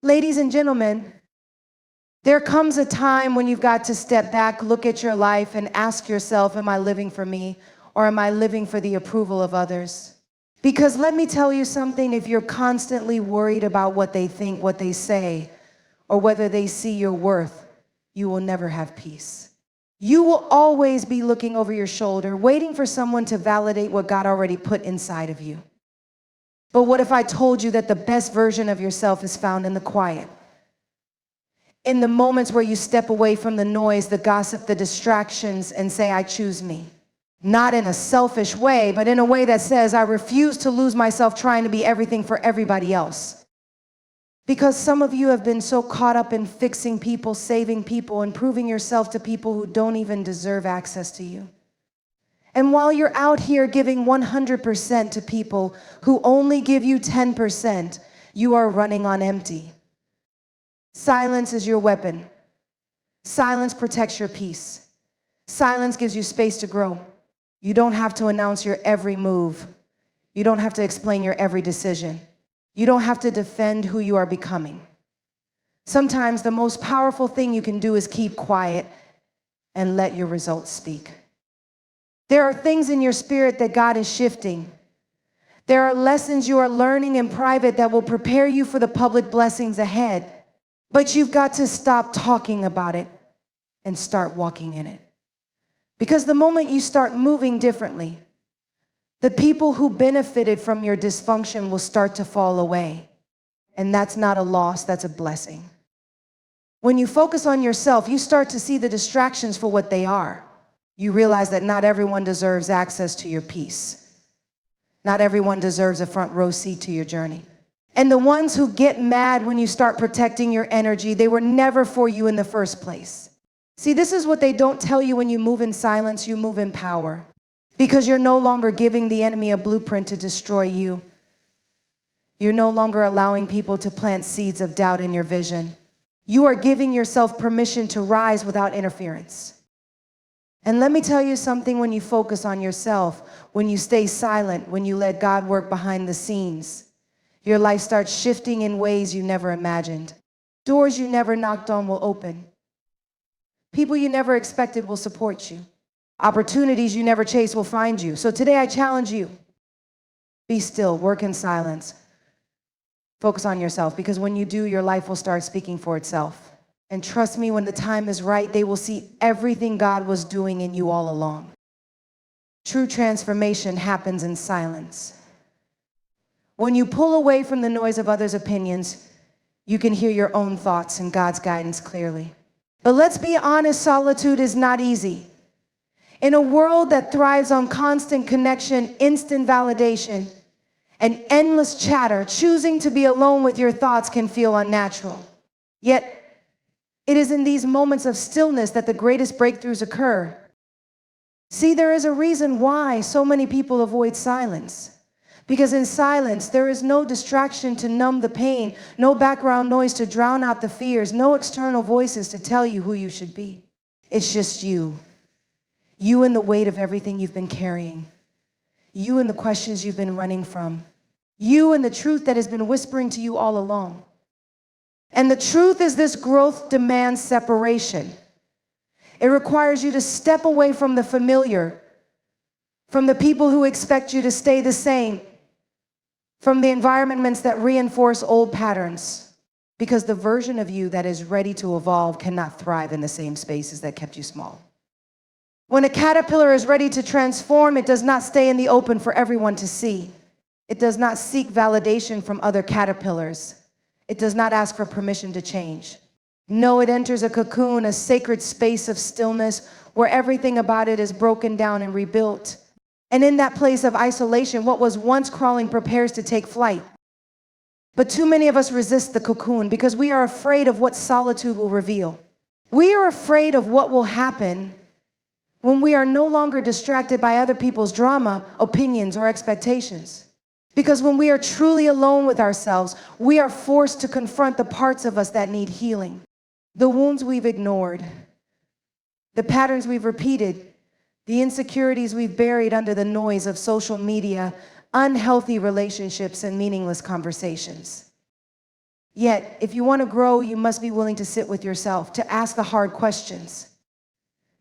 Ladies and gentlemen, there comes a time when you've got to step back, look at your life, and ask yourself, am I living for me, or am I living for the approval of others? Because let me tell you something, if you're constantly worried about what they think, what they say, or whether they see your worth, you will never have peace. You will always be looking over your shoulder, waiting for someone to validate what God already put inside of you. But what if I told you that the best version of yourself is found in the quiet? In the moments where you step away from the noise, the gossip, the distractions, and say, I choose me. Not in a selfish way, but in a way that says, I refuse to lose myself trying to be everything for everybody else. Because some of you have been so caught up in fixing people, saving people, and proving yourself to people who don't even deserve access to you. And while you're out here giving 100% to people who only give you 10%, you are running on empty. Silence is your weapon. Silence protects your peace. Silence gives you space to grow. You don't have to announce your every move. You don't have to explain your every decision. You don't have to defend who you are becoming. Sometimes the most powerful thing you can do is keep quiet and let your results speak. There are things in your spirit that God is shifting. There are lessons you are learning in private that will prepare you for the public blessings ahead. But you've got to stop talking about it and start walking in it. Because the moment you start moving differently, the people who benefited from your dysfunction will start to fall away. And that's not a loss, that's a blessing. When you focus on yourself, you start to see the distractions for what they are. You realize that not everyone deserves access to your peace. Not everyone deserves a front row seat to your journey. And the ones who get mad when you start protecting your energy, they were never for you in the first place. See, this is what they don't tell you when you move in silence, you move in power. Because you're no longer giving the enemy a blueprint to destroy you. You're no longer allowing people to plant seeds of doubt in your vision. You are giving yourself permission to rise without interference. And let me tell you something, when you focus on yourself, when you stay silent, when you let God work behind the scenes, your life starts shifting in ways you never imagined. Doors you never knocked on will open. People you never expected will support you. Opportunities you never chased will find you. So today I challenge you, be still, work in silence. Focus on yourself, because when you do, your life will start speaking for itself. And trust me, when the time is right, they will see everything God was doing in you all along. True transformation happens in silence. When you pull away from the noise of others' opinions, you can hear your own thoughts and God's guidance clearly. But let's be honest, solitude is not easy. In a world that thrives on constant connection, instant validation, and endless chatter, choosing to be alone with your thoughts can feel unnatural. Yet, it is in these moments of stillness that the greatest breakthroughs occur. See, there is a reason why so many people avoid silence. Because in silence, there is no distraction to numb the pain, no background noise to drown out the fears, no external voices to tell you who you should be. It's just you. You and the weight of everything you've been carrying. You and the questions you've been running from. You and the truth that has been whispering to you all along. And the truth is, this growth demands separation. It requires you to step away from the familiar, from the people who expect you to stay the same, from the environments that reinforce old patterns, because the version of you that is ready to evolve cannot thrive in the same spaces that kept you small. When a caterpillar is ready to transform, it does not stay in the open for everyone to see. It does not seek validation from other caterpillars. It does not ask for permission to change. No, it enters a cocoon, a sacred space of stillness where everything about it is broken down and rebuilt. And in that place of isolation, what was once crawling prepares to take flight. But too many of us resist the cocoon because we are afraid of what solitude will reveal. We are afraid of what will happen when we are no longer distracted by other people's drama, opinions, or expectations. Because when we are truly alone with ourselves, we are forced to confront the parts of us that need healing. The wounds we've ignored, the patterns we've repeated, the insecurities we've buried under the noise of social media, unhealthy relationships, and meaningless conversations. Yet, if you want to grow, you must be willing to sit with yourself, to ask the hard questions,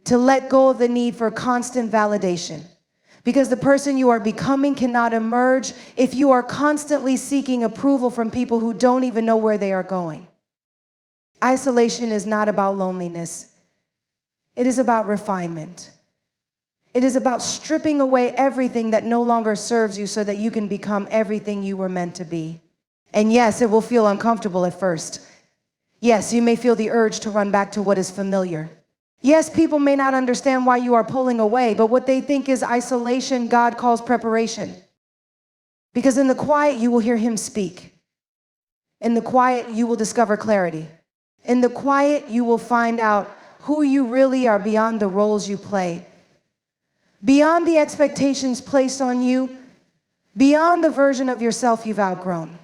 to let go of the need for constant validation. Because the person you are becoming cannot emerge if you are constantly seeking approval from people who don't even know where they are going. Isolation is not about loneliness. It is about refinement. It is about stripping away everything that no longer serves you so that you can become everything you were meant to be. And yes, it will feel uncomfortable at first. Yes, you may feel the urge to run back to what is familiar. Yes, people may not understand why you are pulling away, but what they think is isolation, God calls preparation. Because in the quiet, you will hear him speak. In the quiet, you will discover clarity. In the quiet, you will find out who you really are beyond the roles you play, beyond the expectations placed on you, beyond the version of yourself you've outgrown.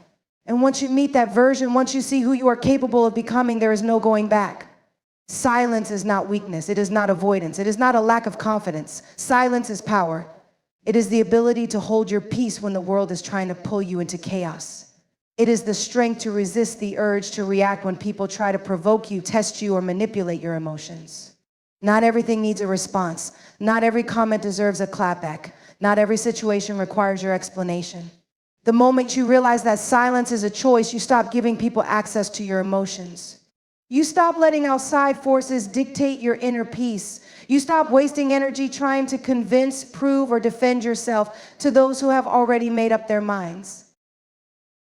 And once you meet that version, once you see who you are capable of becoming, there is no going back. Silence is not weakness. It is not avoidance. It is not a lack of confidence. Silence is power. It is the ability to hold your peace when the world is trying to pull you into chaos. It is the strength to resist the urge to react when people try to provoke you, test you, or manipulate your emotions. Not everything needs a response. Not every comment deserves a clapback. Not every situation requires your explanation. The moment you realize that silence is a choice, you stop giving people access to your emotions. You stop letting outside forces dictate your inner peace. You stop wasting energy trying to convince, prove, or defend yourself to those who have already made up their minds.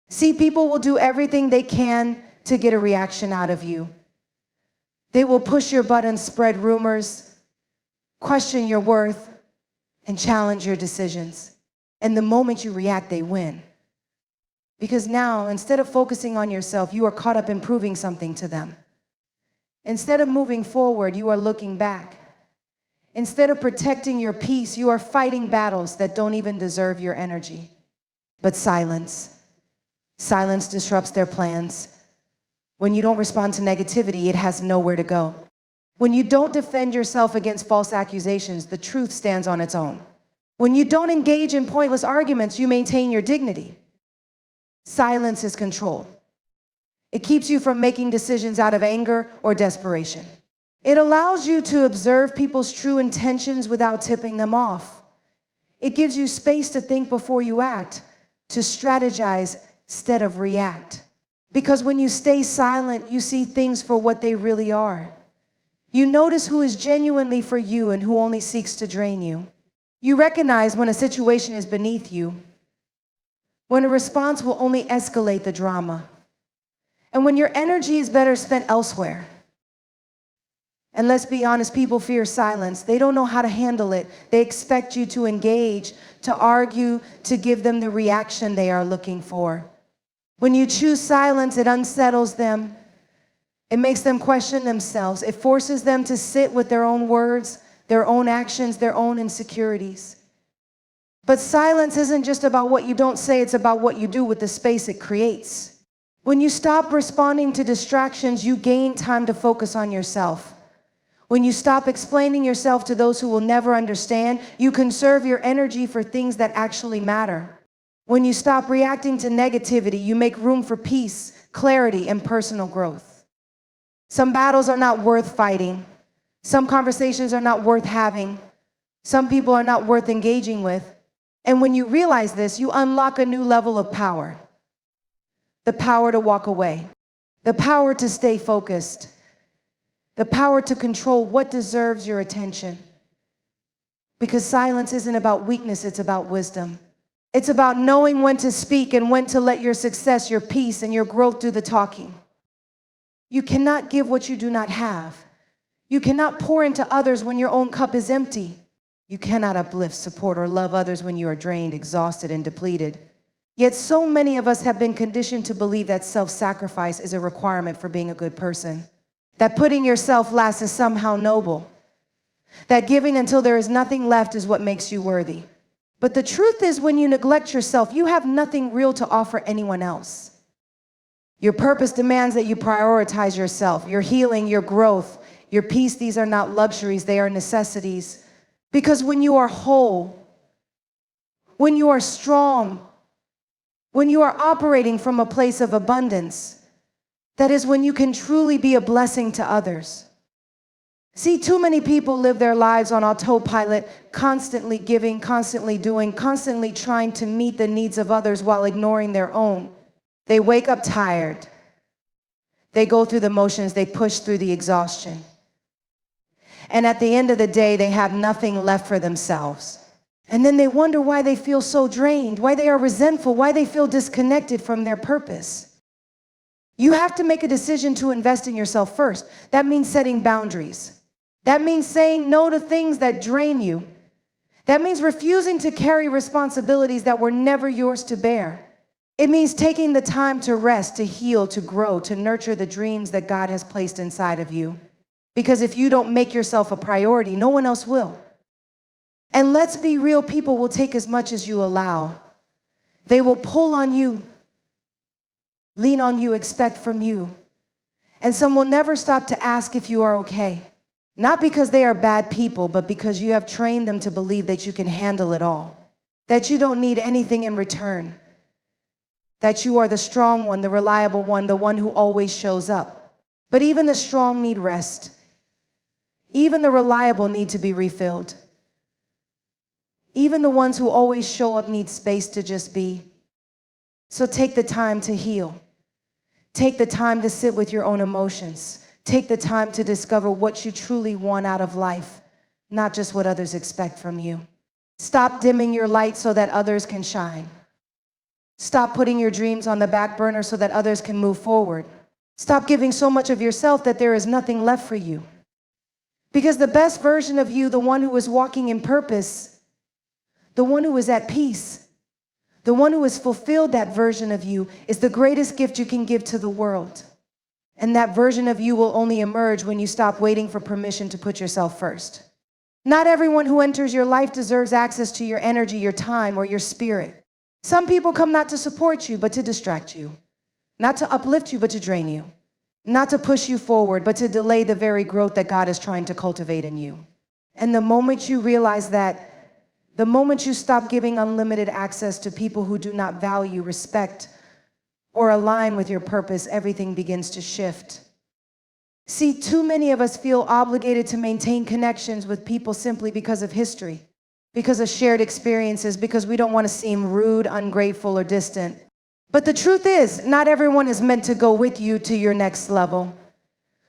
See, people will do everything they can to get a reaction out of you. They will push your buttons, spread rumors, question your worth, and challenge your decisions. And the moment you react, they win. Because now, instead of focusing on yourself, you are caught up in proving something to them. Instead of moving forward, you are looking back. Instead of protecting your peace, you are fighting battles that don't even deserve your energy. But silence disrupts their plans. When you don't respond to negativity, it has nowhere to go. When you don't defend yourself against false accusations, the truth stands on its own. When you don't engage in pointless arguments, you maintain your dignity. Silence is control. It keeps you from making decisions out of anger or desperation. It allows you to observe people's true intentions without tipping them off. It gives you space to think before you act, to strategize instead of react. Because when you stay silent, you see things for what they really are. You notice who is genuinely for you and who only seeks to drain you. You recognize when a situation is beneath you, when a response will only escalate the drama, and when your energy is better spent elsewhere. And let's be honest, people fear silence. They don't know how to handle it. They expect you to engage, to argue, to give them the reaction they are looking for. When you choose silence, it unsettles them. It makes them question themselves. It forces them to sit with their own words, their own actions, their own insecurities. But silence isn't just about what you don't say, it's about what you do with the space it creates. When you stop responding to distractions, you gain time to focus on yourself. When you stop explaining yourself to those who will never understand, you conserve your energy for things that actually matter. When you stop reacting to negativity, you make room for peace, clarity, and personal growth. Some battles are not worth fighting. Some conversations are not worth having. Some people are not worth engaging with. And when you realize this, you unlock a new level of power. The power to walk away. The power to stay focused. The power to control what deserves your attention. Because silence isn't about weakness, it's about wisdom. It's about knowing when to speak and when to let your success, your peace, and your growth do the talking. You cannot give what you do not have. You cannot pour into others when your own cup is empty. You cannot uplift, support, or love others when you are drained, exhausted, and depleted. Yet so many of us have been conditioned to believe that self-sacrifice is a requirement for being a good person. That putting yourself last is somehow noble. That giving until there is nothing left is what makes you worthy. But the truth is, when you neglect yourself, you have nothing real to offer anyone else. Your purpose demands that you prioritize yourself, your healing, your growth, your peace. These are not luxuries, they are necessities. Because when you are whole, when you are strong, when you are operating from a place of abundance, That is when you can truly be a blessing to others. See, too many people live their lives on autopilot, constantly giving, constantly doing, constantly trying to meet the needs of others while ignoring their own. They wake up tired. They go through the motions, they push through the exhaustion. And at the end of the day, they have nothing left for themselves. And then they wonder why they feel so drained, why they are resentful, why they feel disconnected from their purpose. You have to make a decision to invest in yourself first. That means setting boundaries. That means saying no to things that drain you. That means refusing to carry responsibilities that were never yours to bear. It means taking the time to rest, to heal, to grow, to nurture the dreams that God has placed inside of you. Because if you don't make yourself a priority, no one else will. And let's be real, people will take as much as you allow. They will pull on you, lean on you, expect from you. And some will never stop to ask if you are okay. Not because they are bad people, but because you have trained them to believe that you can handle it all, that you don't need anything in return, that you are the strong one, the reliable one, the one who always shows up. But even the strong need rest. Even the reliable need to be refilled. Even the ones who always show up need space to just be. So take the time to heal. Take the time to sit with your own emotions. Take the time to discover what you truly want out of life, not just what others expect from you. Stop dimming your light so that others can shine. Stop putting your dreams on the back burner so that others can move forward. Stop giving so much of yourself that there is nothing left for you. Because the best version of you, the one who is walking in purpose, the one who is at peace, the one who has fulfilled that version of you, is the greatest gift you can give to the world. And that version of you will only emerge when you stop waiting for permission to put yourself first. Not everyone who enters your life deserves access to your energy, your time, or your spirit. Some people come not to support you, but to distract you. Not to uplift you, but to drain you. Not to push you forward, but to delay the very growth that God is trying to cultivate in you. And the moment you realize that, the moment you stop giving unlimited access to people who do not value, respect, or align with your purpose, everything begins to shift. See, too many of us feel obligated to maintain connections with people simply because of history, because of shared experiences, because we don't want to seem rude, ungrateful, or distant. But the truth is, not everyone is meant to go with you to your next level.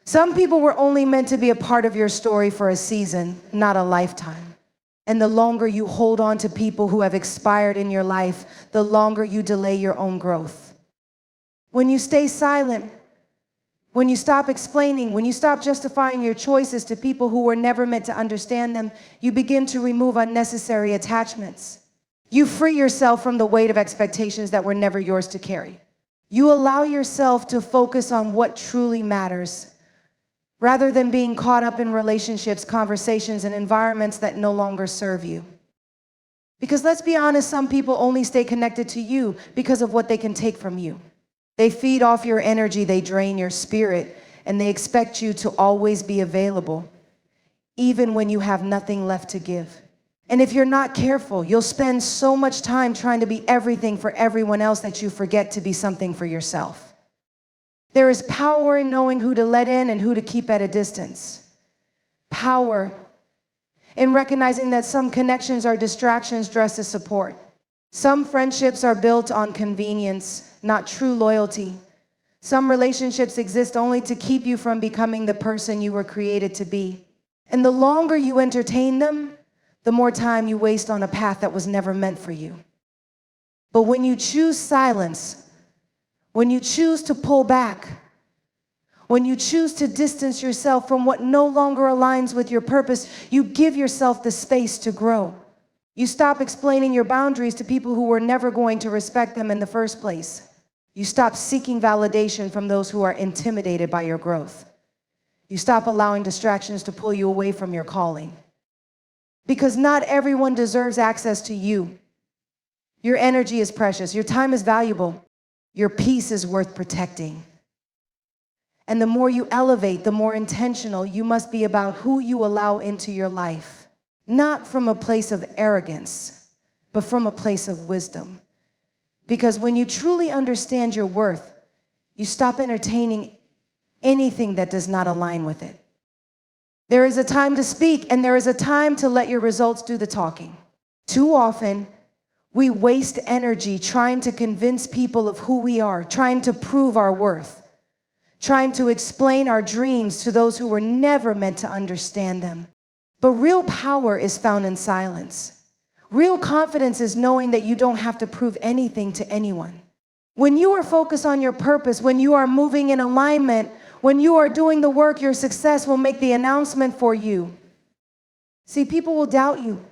Some people were only meant to be a part of your story for a season, not a lifetime. And the longer you hold on to people who have expired in your life, the longer you delay your own growth. When you stay silent, when you stop explaining, when you stop justifying your choices to people who were never meant to understand them, you begin to remove unnecessary attachments. You free yourself from the weight of expectations that were never yours to carry. You allow yourself to focus on what truly matters, rather than being caught up in relationships, conversations, and environments that no longer serve you. Because let's be honest, some people only stay connected to you because of what they can take from you. They feed off your energy, they drain your spirit, and they expect you to always be available, even when you have nothing left to give. And if you're not careful, you'll spend so much time trying to be everything for everyone else that you forget to be something for yourself. There is power in knowing who to let in and who to keep at a distance. Power in recognizing that some connections are distractions dressed as support. Some friendships are built on convenience, not true loyalty. Some relationships exist only to keep you from becoming the person you were created to be. And the longer you entertain them, the more time you waste on a path that was never meant for you. But when you choose silence, when you choose to pull back, when you choose to distance yourself from what no longer aligns with your purpose, you give yourself the space to grow. You stop explaining your boundaries to people who were never going to respect them in the first place. You stop seeking validation from those who are intimidated by your growth. You stop allowing distractions to pull you away from your calling. Because not everyone deserves access to you. Your energy is precious. Your time is valuable. Your peace is worth protecting. And the more you elevate, the more intentional you must be about who you allow into your life. Not from a place of arrogance, but from a place of wisdom. Because when you truly understand your worth, You stop entertaining anything that does not align with it. There is a time to speak, and there is a time to let your results do the talking. Too often, we waste energy trying to convince people of who we are, trying to prove our worth, trying to explain our dreams to those who were never meant to understand them. But real power is found in silence. Real confidence is knowing that you don't have to prove anything to anyone. When you are focused on your purpose, when you are moving in alignment, when you are doing the work, your success will make the announcement for you. See, people will doubt you.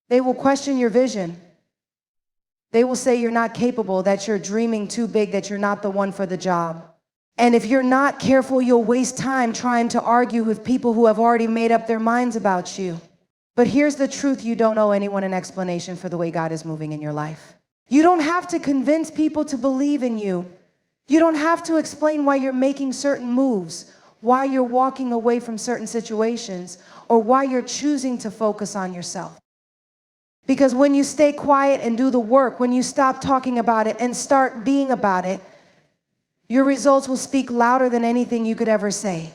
They will question your vision. They will say you're not capable, that you're dreaming too big, that you're not the one for the job. And if you're not careful, you'll waste time trying to argue with people who have already made up their minds about you. But here's the truth: you don't owe anyone an explanation for the way God is moving in your life. You don't have to convince people to believe in you. You don't have to explain why you're making certain moves, why you're walking away from certain situations, or why you're choosing to focus on yourself. Because when you stay quiet and do the work, when you stop talking about it and start being about it, your results will speak louder than anything you could ever say.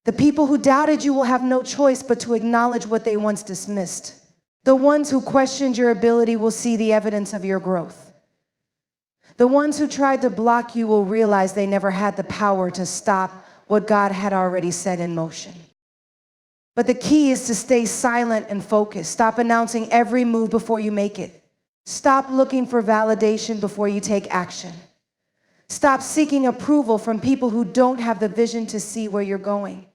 The people who doubted you will have no choice but to acknowledge what they once dismissed. The ones who questioned your ability will see the evidence of your growth. The ones who tried to block you will realize they never had the power to stop what God had already set in motion. But the key is to stay silent and focused. Stop announcing every move before you make it. Stop looking for validation before you take action. Stop seeking approval from people who don't have the vision to see where you're going.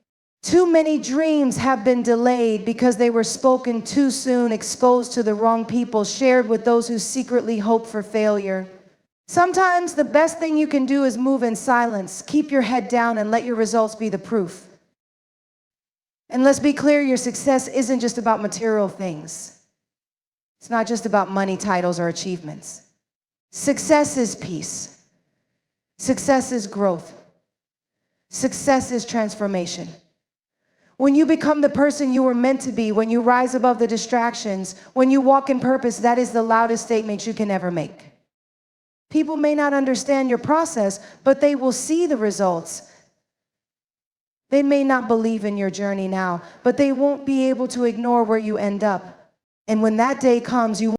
Too many dreams have been delayed because they were spoken too soon, exposed to the wrong people, shared with those who secretly hope for failure. Sometimes the best thing you can do is move in silence. Keep your head down and let your results be the proof. And let's be clear, your success isn't just about material things. It's not just about money, titles, or achievements. Success is peace. Success is growth. Success is transformation. When you become the person you were meant to be, when you rise above the distractions, when you walk in purpose, that is the loudest statement you can ever make. People may not understand your process, but they will see the results. They may not believe in your journey now, but they won't be able to ignore where you end up. And when that day comes, you